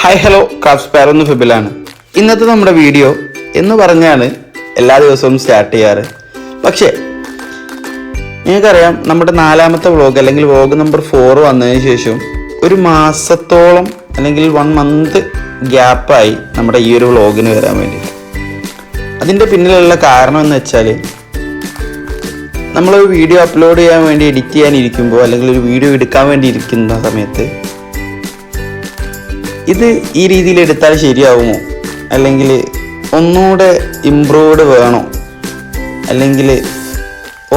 Hi hello craft sparrow എന്ന് ഫിബിലാണ്. ഇന്നത്തെ നമ്മുടെ വീഡിയോ എന്ന് പറഞ്ഞാണ് എല്ലാ ദിവസവും സ്റ്റാർട്ട് ചെയ്യാറ്. പക്ഷേ നിങ്ങൾക്കറിയാം, നമ്മുടെ 4ാമത്തെ വ്ളോഗ് അല്ലെങ്കിൽ വ്ളോഗ് നമ്പർ 4 വന്നതിന് ശേഷം ഒരു മാസത്തോളം അല്ലെങ്കിൽ 1 മന്ത് ഗ്യാപ്പായി നമ്മുടെ ഈ ഒരു വ്ളോഗിന് വരാൻ വേണ്ടി. അതിൻ്റെ പിന്നിലുള്ള കാരണം എന്ന് വെച്ചാൽ, നമ്മളൊരു വീഡിയോ അപ്ലോഡ് ചെയ്യാൻ വേണ്ടി എഡിറ്റ് ചെയ്യാനിരിക്കുമ്പോൾ അല്ലെങ്കിൽ ഒരു വീഡിയോ എടുക്കാൻ വേണ്ടി ഇരിക്കുന്ന സമയത്ത് ഇത് ഈ രീതിയിൽ എടുത്താൽ ശരിയാവുമോ, അല്ലെങ്കിൽ ഒന്നുകൂടെ ഇമ്പ്രൂവ്ഡ് വേണോ, അല്ലെങ്കിൽ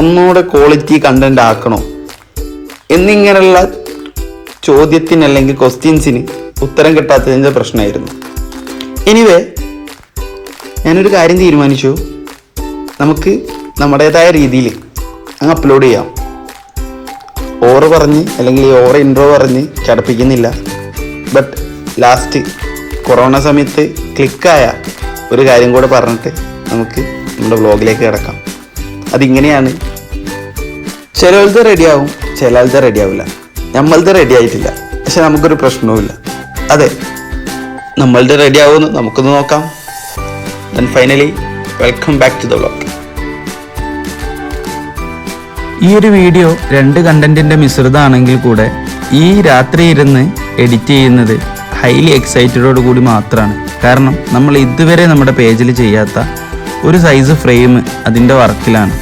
ഒന്നുകൂടെ ക്വാളിറ്റി കണ്ടന്റ് ആക്കണോ എന്നിങ്ങനെയുള്ള ചോദ്യത്തിന് അല്ലെങ്കിൽ ക്വസ്റ്റ്യൻസിന് ഉത്തരം കിട്ടാത്തതിൻ്റെ പ്രശ്നമായിരുന്നു. എനിവേ, ഞാനൊരു കാര്യം തീരുമാനിച്ചു, നമുക്ക് നമ്മുടേതായ രീതിയിൽ അങ്ങ് അപ്ലോഡ് ചെയ്യാം. ഓറ് പറഞ്ഞ് അല്ലെങ്കിൽ ഓറ് ഇൻട്രോ പറഞ്ഞ് ചടപ്പിക്കുന്നില്ല. ബട്ട് ലാസ്റ്റ് കൊറോണ സമയത്ത് ക്ലിക്കായ ഒരു കാര്യം കൂടെ പറഞ്ഞിട്ട് നമുക്ക് നമ്മുടെ വ്ളോഗിലേക്ക് കിടക്കാം. അതിങ്ങനെയാണ്, ചിലത് റെഡിയാവും, ചിലത് റെഡിയാവില്ല. നമ്മളത് റെഡി ആയിട്ടില്ല, പക്ഷെ നമുക്കൊരു പ്രശ്നവുമില്ല. അതെ, നമ്മളുടെ റെഡി ആവുമെന്ന് നമുക്കൊന്ന് നോക്കാം. Then finally welcome back to the vlog. ഈ ഒരു വീഡിയോ 2 കണ്ടന്റിന്റെ മിശ്രിതമാണെങ്കിൽ കൂടെ ഈ രാത്രി ഇരുന്ന് എഡിറ്റ് ചെയ്യുന്നത് ഹൈലി എക്സൈറ്റഡോട് കൂടി മാത്രമാണ്. കാരണം നമ്മൾ ഇതുവരെ നമ്മുടെ പേജിൽ ചെയ്യാത്ത ഒരു സൈസ് ഫ്രെയിം അതിൻ്റെ വർക്കിലാണ്.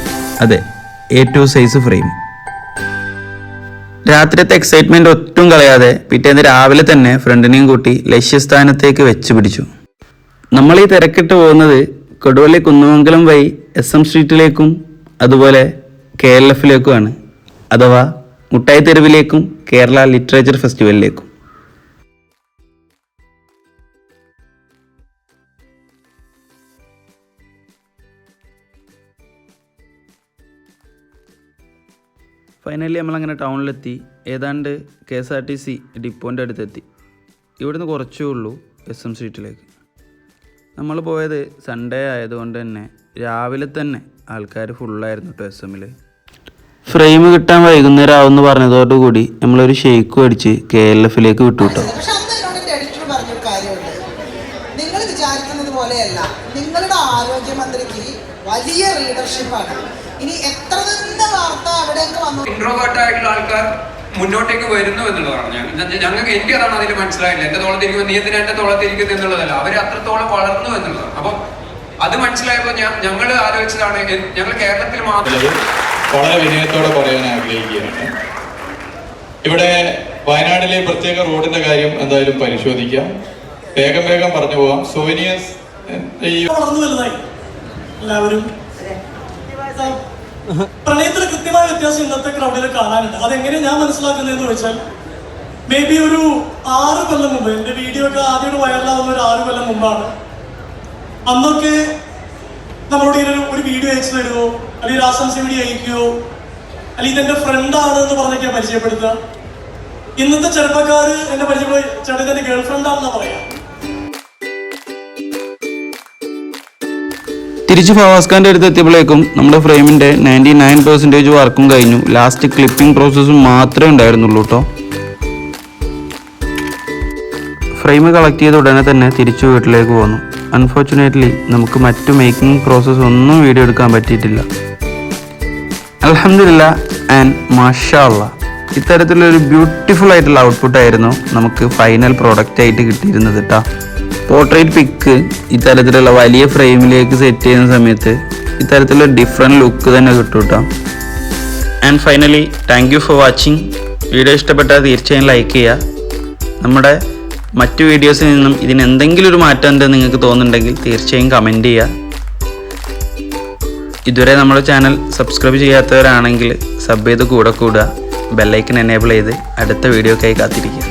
അതെ, A2 സൈസ് ഫ്രെയിം. രാത്രിയത്തെ എക്സൈറ്റ്മെൻറ്റ് ഒട്ടും കളയാതെ പിറ്റേന്ന് രാവിലെ തന്നെ ഫ്രണ്ടിനെയും കൂട്ടി ലക്ഷ്യസ്ഥാനത്തേക്ക് വെച്ച് പിടിച്ചു. നമ്മൾ ഈ തിരക്കിട്ട് പോകുന്നത് കൊടുവള്ളി കുന്നമംഗലം വഴി SM സ്ട്രീറ്റിലേക്കും അതുപോലെ KLFിലേക്കുമാണ്, അഥവാ മുട്ടായി തെരുവിലേക്കും കേരള ലിറ്ററേച്ചർ ഫെസ്റ്റിവലിലേക്കും. ഫൈനലി നമ്മളങ്ങനെ ടൗണിലെത്തി. ഏതാണ്ട് KSRTC ഡിപ്പോൻ്റെ അടുത്തെത്തി. ഇവിടുന്ന് കുറച്ചേ ഉള്ളൂ SM സ്ട്രീറ്റിലേക്ക്. നമ്മൾ പോയത് സൺഡേ ആയതുകൊണ്ട് തന്നെ രാവിലെ തന്നെ ആൾക്കാർ ഫുള്ളായിരുന്നു കേട്ടോ SMൽ. ഫ്രെയിം കിട്ടാൻ വൈകുന്നേരം ആവുമെന്ന് പറഞ്ഞതോടുകൂടി നമ്മളൊരു ഷേക്ക് അടിച്ച് KLFിലേക്ക് വിട്ടു കേട്ടോ. നിങ്ങൾ വിചാരിക്കുന്നത് പോലെയല്ല, നിങ്ങളുടെ ആരോഗ്യമന്ത്രിക്ക് വലിയ റീഡർഷിപ്പാണ്. ഇനി എത്ര തന്നെ വാർത്ത അവിടേക്ക് വന്നു, ഇൻട്രോവേർട്ട് ആയിട്ടുള്ള ആൾക്കാർ മുന്നോട്ടേക്ക് വരുന്നു എന്നുള്ളതാണ്. ഞങ്ങൾക്ക് എനിക്ക് അതാണ് അതിൽ മനസ്സിലായില്ല. എന്റെ തോളത്തിരിക്കുമ്പോൾ നീ എന്തിനാ എന്റെ തോളത്തിരിക്കുന്നത് എന്നുള്ളതല്ല, അവർ അത്രത്തോളം വളർന്നു എന്നുള്ളതാണ്. അപ്പം അത് മനസ്സിലായപ്പോൾ ഞങ്ങൾ ആലോചിച്ചതാണ്, ഞങ്ങൾ കേരളത്തിൽ മാത്രം വളരെ വിനയത്തോടെ പറയാൻ ആഗ്രഹിക്കുകയാണ്. ഇവിടെ വയനാട്ടിലെ പ്രത്യേക റോഡിന്റെ കാര്യം എന്തായാലും പരിശോധിക്കാം. വേഗം പറഞ്ഞു പോവാം. സോനിയസ് വളർന്നു വലുതായി എല്ലാവരും. പ്രണയത്തിൽ കൃത്യമായ വ്യത്യാസം ഇന്നത്തെ ക്രൗഡിൽ കാണാനുണ്ട്. അതെങ്ങനെ ഞാൻ മനസ്സിലാക്കുന്നതെന്ന് ചോദിച്ചാൽ, മേ ബി ഒരു 6 കൊല്ലം മുമ്പ്, എൻ്റെ വീഡിയോ ഒക്കെ ആദ്യമായിട്ട് വൈറലാവുന്ന ഒരു 6 കൊല്ലം മുമ്പാണ്. അന്നൊക്കെ നമ്മളോട് ഇങ്ങനെ ഒരു വീഡിയോ അയച്ചു തരുമോ, അല്ലെങ്കിൽ ആശംസ വീഡിയോ അയക്കുകയോ, അല്ലെങ്കിൽ ഇതെൻ്റെ ഫ്രണ്ടാണ് എന്ന് പറഞ്ഞൊക്കെ പരിചയപ്പെടുത്തുക. ഇന്നത്തെ ചെറുപ്പക്കാർ എന്നെ പരിചയപ്പെടുക, ചേട്ടൻ എൻ്റെ ഗേൾ ഫ്രണ്ടാണെന്നാ പറയാം. തിരിച്ച് ഫവാസ് ഖാൻ്റെ അടുത്ത് എത്തിയപ്പോഴേക്കും നമ്മുടെ ഫ്രെയിമിൻ്റെ 99% വർക്കും കഴിഞ്ഞു. ലാസ്റ്റ് ക്ലിപ്പിംഗ് പ്രോസസ്സും മാത്രമേ ഉണ്ടായിരുന്നുള്ളൂ കേട്ടോ. ഫ്രെയിം കളക്ട് ചെയ്ത ഉടനെ തന്നെ തിരിച്ചു വീട്ടിലേക്ക് പോന്നു. അൺഫോർച്ചുനേറ്റ്ലി നമുക്ക് മറ്റു മേക്കിംഗ് പ്രോസസ്സ് ഒന്നും വീഡിയോ എടുക്കാൻ പറ്റിയിട്ടില്ല. അൽഹംദുലില്ലാ ആൻഡ് മാഷാ അല്ലാഹ്, ഇത്തരത്തിലൊരു ബ്യൂട്ടിഫുൾ ആയിട്ടുള്ള ഔട്ട്പുട്ടായിരുന്നു നമുക്ക് ഫൈനൽ പ്രോഡക്റ്റ് ആയിട്ട് കിട്ടിയിരുന്നത് കേട്ടോ. പോർട്രേറ്റ് പിക്ക് ഇത്തരത്തിലുള്ള വലിയ ഫ്രെയിമിലേക്ക് സെറ്റ് ചെയ്യുന്ന സമയത്ത് ഇത്തരത്തിലൊരു ഡിഫറെൻറ്റ് ലുക്ക് തന്നെ കിട്ടും കേട്ടോ. And finally thank you for watching. Video ഇഷ്ടപ്പെട്ടാൽ തീർച്ചയായും ലൈക്ക് ചെയ്യുക. നമ്മുടെ മറ്റു വീഡിയോസിൽ നിന്നും ഇതിന് എന്തെങ്കിലും ഒരു മാറ്റം ഉണ്ടെന്ന് നിങ്ങൾക്ക് തോന്നുന്നുണ്ടെങ്കിൽ തീർച്ചയായും കമൻറ്റ് ചെയ്യുക. ഇതുവരെ നമ്മുടെ ചാനൽ സബ്സ്ക്രൈബ് ചെയ്യാത്തവരാണെങ്കിൽ സബ് ചെയ്ത് കൂടെ കൂടുക. ബെല്ലൈക്കൻ എനേബിൾ ചെയ്ത് അടുത്ത വീഡിയോക്കായി കാത്തിരിക്കുക.